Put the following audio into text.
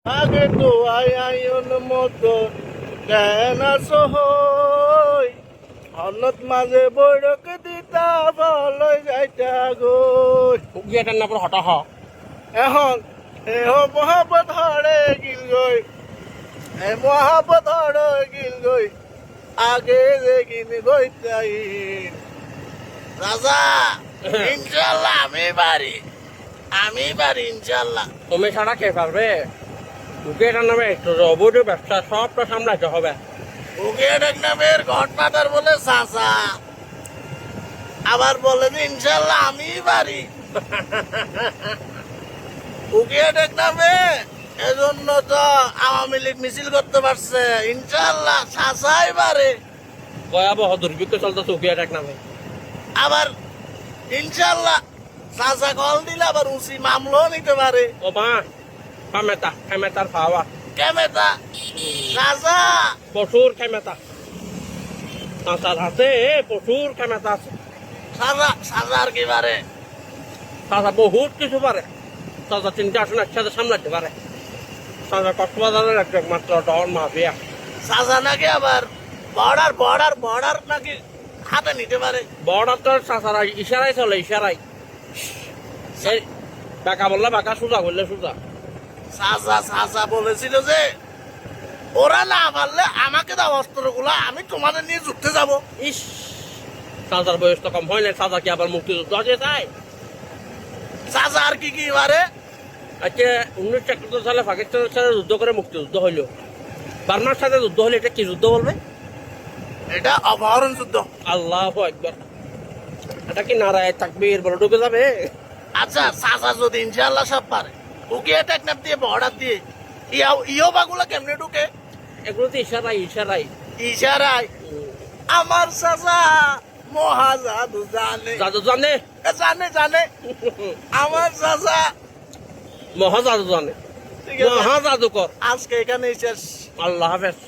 আগে তো আয়ন মতন কেন সহই হনত মাঝে বৈরক দিতা বলই যাইতা গই গিয়েটার না পর হটা হ এখন এহ মহাপত হরে গিল গই এ মহাপত হরে গিল গই আগে দেখিন গইতাই রাজা ইনশাল্লাহ আমি বাড়ি ইনশাল্লাহ তুমি ছাড়া কে পারবে গিয়েটার নামে অবৈধ ব্যবসা সবটা সামলাতে হবে উগের এক নামের ঘটনাটার বলে চাচা আবার বলে যে ইনশাল্লাহ আমি বাড়ি উগের এক নামে এজন্য তো আওয়ামী লীগ মিছিল করতে পারছে ইনশাল্লাহ চাচাই বাড়ে ভয়াবহ দুর্ভিক্ষ চলতেছে গিয়েটার নামে আবার ইনশাল্লাহ চাচা কল দিলে আবার উচি মামলাও নিতে পারে ও মা খামেতার খাওয়া কেমেতা চাচা প্রচুর খামেতা তার হাতে প্রচুর খামেতা আছে চাচা আর কি পারে তারা বহুত কিছু পারে তারা চিন্তা আসলে একসাথে সামলাতে পারে তারা কক্সবাজারের একমাত্র ডন মাফিয়া চাচা নাকি আবার বর্ডার নাকি হাতে নিতে পারে বর্ডার তো চাচারা ইশারাই চলে ইশারাই এই বাঁকা বললে বাঁকা সোজা বললে সোজা চাচা বলেছিল যে ওরা না পারলে আমাকে দাও অস্ত্রগুলো আমি তোমাদের নিয়ে যুদ্ধে যাব ইস চাচার বয়স তো কম হয় না চাচা কি আবার মুক্তিযুদ্ধ আছে তাই চাচা আর কি পারে আজকে 1971 সালে পাকিস্তানের সাথে যুদ্ধ করে মুক্তিযুদ্ধ হইল বার্মার সাথে যুদ্ধ হলে এটা কি যুদ্ধ বলবে এটা অপহরণ যুদ্ধ আল্লাহ একবার এটা কি নারায় তাকবীর বলে ঢুকে যাবে আচ্ছা চাচা যদি ইনশাল্লাহ সব পারে ওকে টেকনাপ দিয়ে বর্ডার দিয়ে ইয়ো বাগুলা কেমনে ঢুকে এগুলো তো ইশারাই ইশারায় আমার চাচা মহা জাদু জাদু জানে জানে আমার চাচা মহা জাদু জানে ঠিক আছে মহা জাদুকর আজকে এখানেই শেষ আল্লাহ হাফেজ